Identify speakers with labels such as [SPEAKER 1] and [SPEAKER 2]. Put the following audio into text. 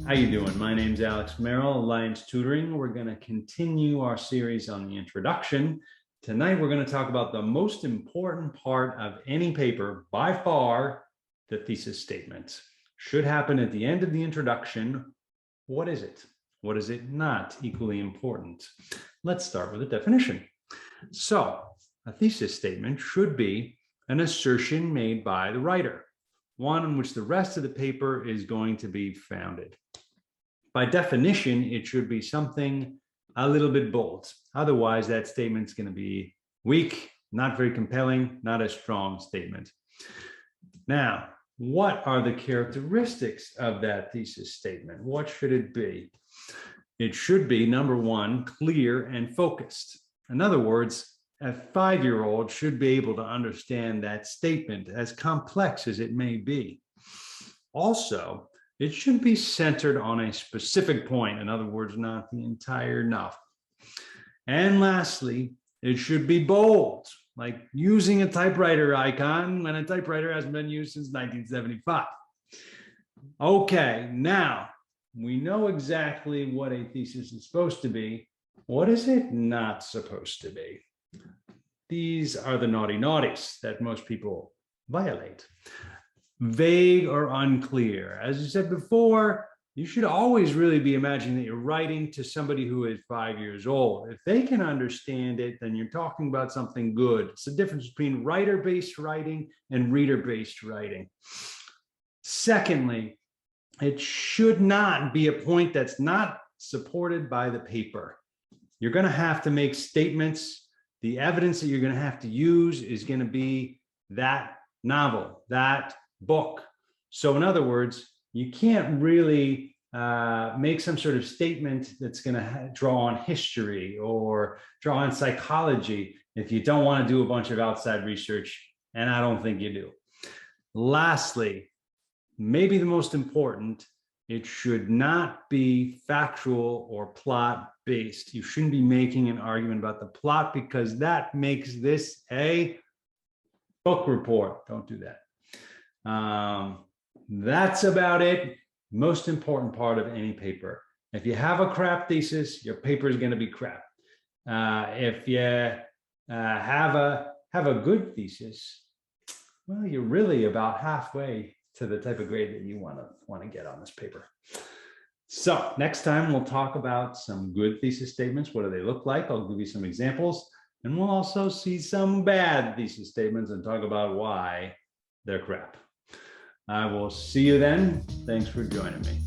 [SPEAKER 1] How you doing? My name's Alex Merrill, Alliance Tutoring. We're going to continue our series on the introduction. Tonight, we're going to talk about the most important part of any paper, by far, the thesis statement. Should happen at the end of the introduction. What is it? What is it not? Equally important. Let's start with a definition. So, a thesis statement should be an assertion made by the writer, one on which the rest of the paper is going to be founded. By definition, it should be something a little bit bold. Otherwise, that statement's going to be weak, not very compelling, not a strong statement. Now, what are the characteristics of that thesis statement? What should it be? It should be, number one, clear and focused. In other words, a 5-year-old should be able to understand that statement, as complex as it may be. Also, it should be centered on a specific point. In other words, not the entire novel. And lastly, it should be bold, like using a typewriter icon when a typewriter hasn't been used since 1975. Okay, now we know exactly what a thesis is supposed to be. What is it not supposed to be? These are the naughty naughties that most people violate. Vague or unclear. As you said before, you should always really be imagining that you're writing to somebody who is 5 years old. If they can understand it, then you're talking about something good. It's the difference between writer-based writing and reader-based writing. Secondly, it should not be a point that's not supported by the paper. You're going to have to make statements. The evidence that you're going to have to use is going to be that novel, that book. So in other words, you can't really make some sort of statement that's going to draw on history or draw on psychology if you don't want to do a bunch of outside research, and I don't think you do. Lastly, maybe the most important, it should not be factual or plot based. You shouldn't be making an argument about the plot because that makes this a book report. Don't do that. That's about it. Most important part of any paper. If you have a crap thesis, your paper is going to be crap. If you have a good thesis, well, you're really about halfway to the type of grade that you want to get on this paper. So next time we'll talk about some good thesis statements. What do they look like? I'll give you some examples, and we'll also see some bad thesis statements and talk about why they're crap. I will see you then. Thanks for joining me.